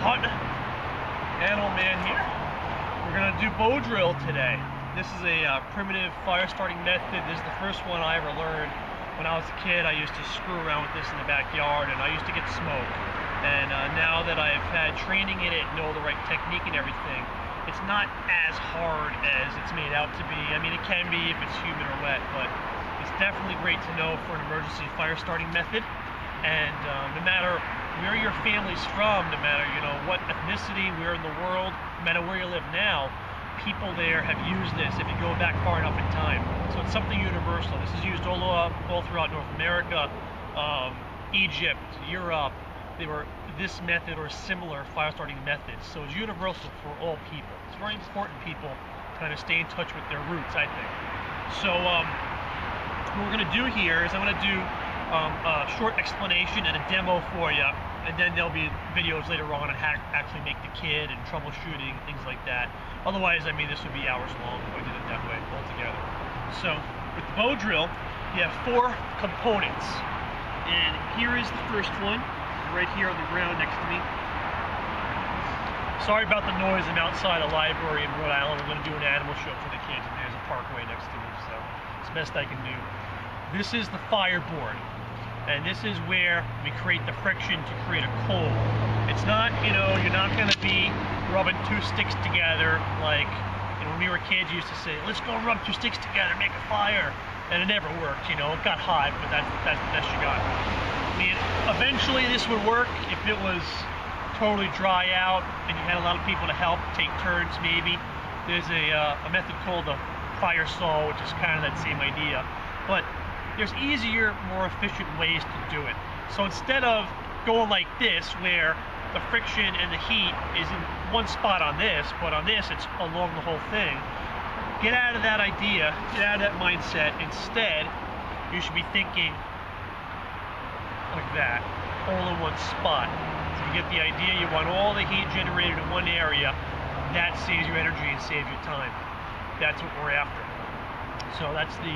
Hunt, Animal Man here. We're gonna do bow drill today. This is a primitive fire starting method. This is the first one I ever learned. When I was a kid, I used to screw around with this in the backyard, and I used to get smoke. And now that I've had training in it, know the right technique and everything, it's not as hard as it's made out to be. I mean, it can be if it's humid or wet, but it's definitely great to know for an emergency fire starting method. And no matter where your family's from, no matter what ethnicity, where in the world, no matter where you live now, people there have used this if you go back far enough in time. So it's something universal. This is used all throughout North America, Egypt, Europe. They were this method or similar fire starting methods. So it's universal for all people. It's very important people kind of stay in touch with their roots, I think. So what we're going to do here is I'm going to do a short explanation and a demo for you, and then there'll be videos later on on how to actually make the kit and troubleshooting, things like that. Otherwise, I mean, this would be hours long if I did it that way altogether. So with the bow drill, you have 4 components, and here is the first one, right here on the ground next to me. Sorry about the noise. I'm outside a library in Rhode Island. We're going to do an animal show for the kids, and there's a parkway next to me, so it's the best I can do. This is the fireboard, and this is where we create the friction to create a coal. It's not, you're not going to be rubbing 2 sticks together like, when we were kids, you used to say, let's go rub 2 sticks together, make a fire. And it never worked, it got hot, but that's the best you got. I mean, eventually this would work if it was totally dry out and you had a lot of people to help, take turns maybe. There's a method called a fire saw, which is kind of that same idea. But there's easier, more efficient ways to do it. So instead of going like this, where the friction and the heat is in one spot on this, but on this it's along the whole thing, get out of that idea, get out of that mindset. Instead, you should be thinking like that, all in one spot. So you get the idea, you want all the heat generated in one area. That saves you energy and saves you time. That's what we're after. So that's the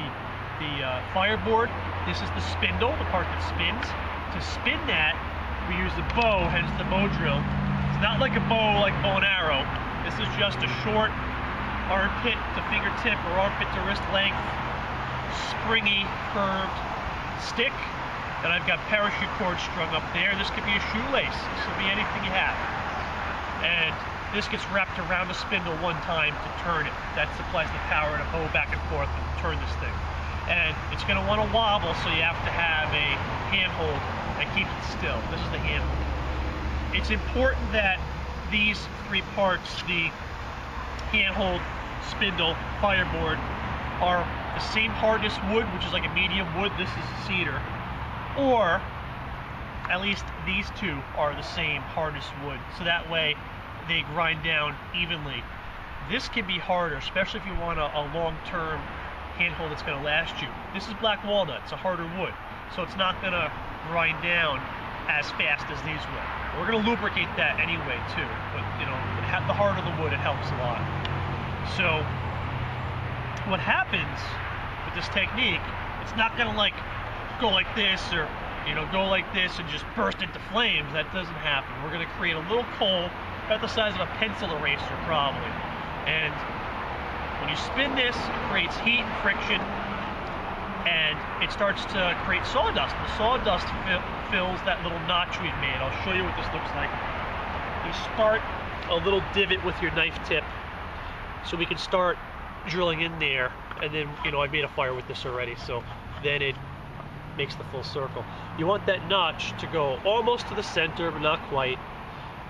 fireboard. This is the spindle, the part that spins. To spin that, we use the bow, hence the bow drill. It's not like a bow, like bow and arrow. This is just a short armpit to fingertip or armpit to wrist length, springy, curved stick. And I've got parachute cords strung up there. This could be a shoelace. This could be anything you have. And this gets wrapped around the spindle one time to turn it. That supplies the power to bow back and forth and turn this thing. And it's going to want to wobble, so you have to have a handhold that keeps it still. This is the handhold. It's important that these 3 parts, the handhold, spindle, fireboard, are the same hardness wood, which is like a medium wood. This is cedar. Or at least these 2 are the same hardness wood, so that way they grind down evenly. This can be harder, especially if you want a long-term handhold that's going to last you. This is black walnut. It's a harder wood, so it's not going to grind down as fast as these will. We're going to lubricate that anyway too, but the harder the wood, it helps a lot. So what happens with this technique, it's not going to go like this or go like this and just burst into flames. That doesn't happen. We're going to create a little coal about the size of a pencil eraser probably, and when you spin this, it creates heat and friction, and it starts to create sawdust. The sawdust fills that little notch we've made. I'll show you what this looks like. You start a little divot with your knife tip, so we can start drilling in there, and then, I made a fire with this already, so then it makes the full circle. You want that notch to go almost to the center, but not quite,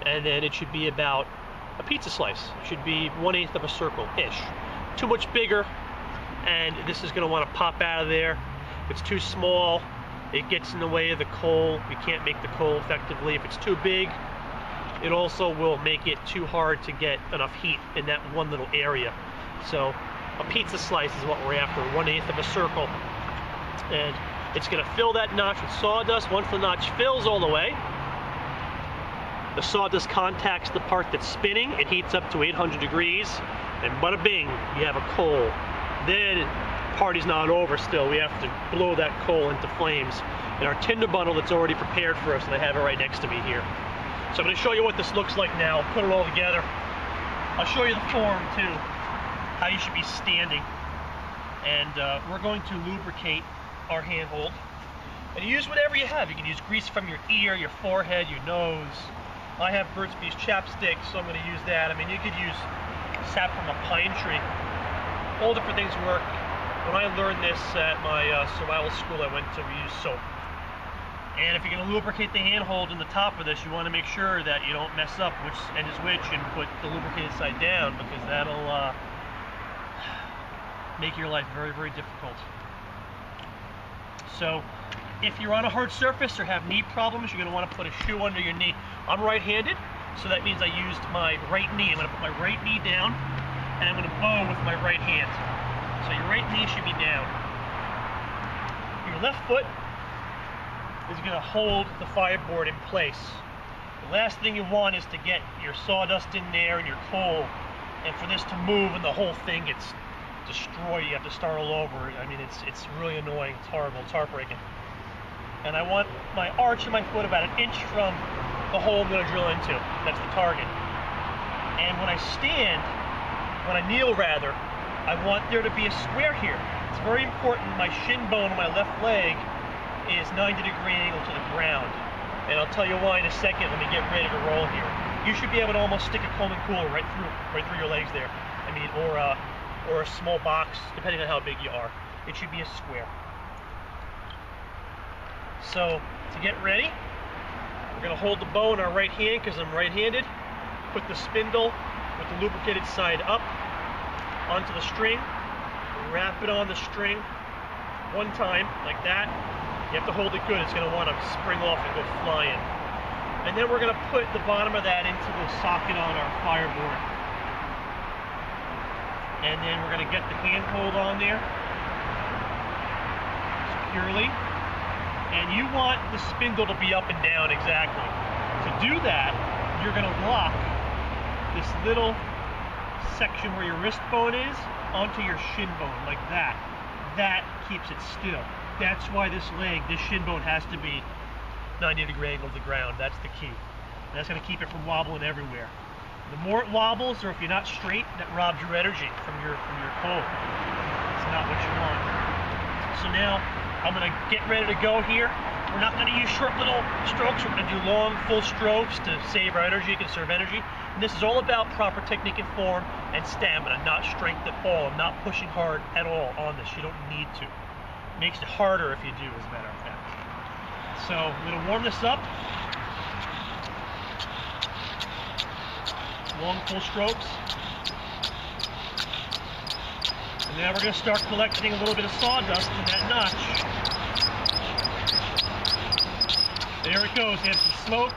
and then it should be about a pizza slice. It should be 1/8 of a circle-ish. Too much bigger, and this is going to want to pop out of there. If it's too small, it gets in the way of the coal. You can't make the coal effectively. If it's too big, it also will make it too hard to get enough heat in that one little area. So a pizza slice is what we're after, 1/8 of a circle. And it's going to fill that notch with sawdust. Once the notch fills all the way, the sawdust contacts the part that's spinning. It heats up to 800 degrees, and bada bing, you have a coal. Then party's not over still. We have to blow that coal into flames in our tinder bundle that's already prepared for us, and I have it right next to me here. So I'm going to show you what this looks like now. Put it all together. I'll show you the form too, how you should be standing. And we're going to lubricate our handhold. And use whatever you have. You can use grease from your ear, your forehead, your nose. I have Burt's Bees chapstick, so I'm going to use that. I mean, you could use sap from a pine tree. All different things work. When I learned this at my survival school I went to, we used soap. And if you're going to lubricate the handhold in the top of this, you want to make sure that you don't mess up which end is which and put the lubricated side down, because that'll make your life very, very difficult. So, if you're on a hard surface or have knee problems, you're going to want to put a shoe under your knee. I'm right-handed, so that means I used my right knee. I'm going to put my right knee down, and I'm going to bow with my right hand. So your right knee should be down. Your left foot is going to hold the fireboard in place. The last thing you want is to get your sawdust in there and your coal, and for this to move and the whole thing gets destroyed. You have to start all over. I mean, it's really annoying. It's horrible. It's heartbreaking. And I want my arch of my foot about an inch from the hole I'm going to drill into. That's the target. And when I stand, when I kneel rather, I want there to be a square here. It's very important. My shin bone on my left leg is 90-degree angle to the ground. And I'll tell you why in a second. Let me get ready to roll here. You should be able to almost stick a Coleman cooler right through your legs there. I mean, or a small box, depending on how big you are. It should be a square. So, to get ready, we're going to hold the bow in our right hand because I'm right-handed. Put the spindle with the lubricated side up onto the string. Wrap it on the string one time, like that. You have to hold it good. It's going to want to spring off and go flying. And then we're going to put the bottom of that into the socket on our fireboard. And then we're going to get the handhold on there securely. And you want the spindle to be up and down exactly. To do that, you're going to lock this little section where your wrist bone is onto your shin bone, like that. That keeps it still. That's why this leg, this shin bone, has to be 90-degree angle to the ground. That's the key. And that's going to keep it from wobbling everywhere. The more it wobbles, or if you're not straight, that robs your energy from your coal. It's not what you want. So now, I'm going to get ready to go here. We're not going to use short little strokes. We're going to do long, full strokes to save our energy, conserve energy. And this is all about proper technique and form and stamina, not strength at all. I'm not pushing hard at all on this. You don't need to. It makes it harder if you do, as a matter of fact. So I'm going to warm this up. Long, full strokes. And now we're going to start collecting a little bit of sawdust in that notch. There it goes. There's some smoke.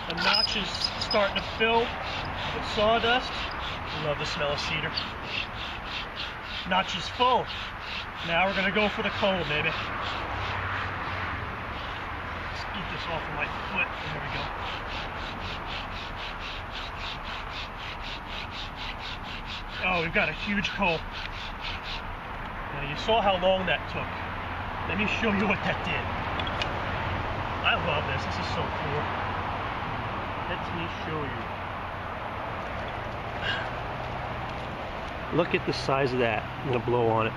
The notch is starting to fill with sawdust. I love the smell of cedar. Notch is full. Now we're going to go for the coal, baby. Let's get this off of my foot. There we go. Oh, we've got a huge coal. Now you saw how long that took. Let me show you what that did. I love this. This is so cool. Let me show you. Look at the size of that. I'm going to blow on it.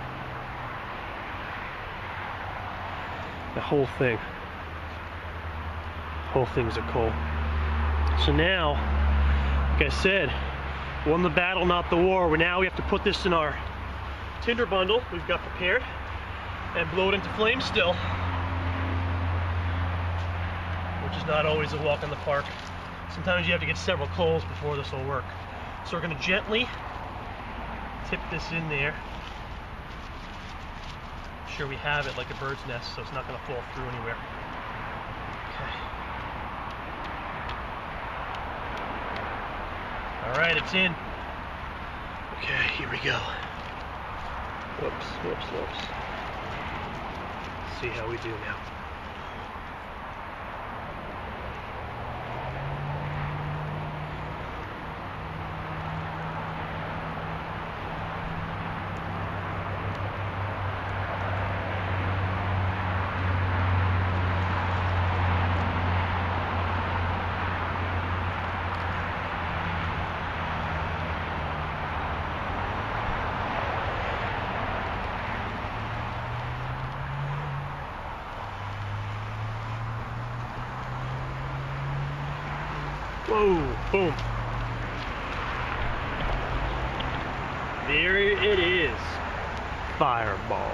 The whole thing. The whole thing's a coal. So now, like I said, won the battle, not the war. Now we have to put this in our tinder bundle we've got prepared and blow it into flame still, which is not always a walk in the park. Sometimes you have to get several coals before this will work. So we're going to gently tip this in there. Make sure we have it like a bird's nest so it's not going to fall through anywhere. Okay. Alright, it's in. Okay, here we go. Whoops, whoops, whoops. Let's see how we do now. Whoa, boom. There it is. Fireball.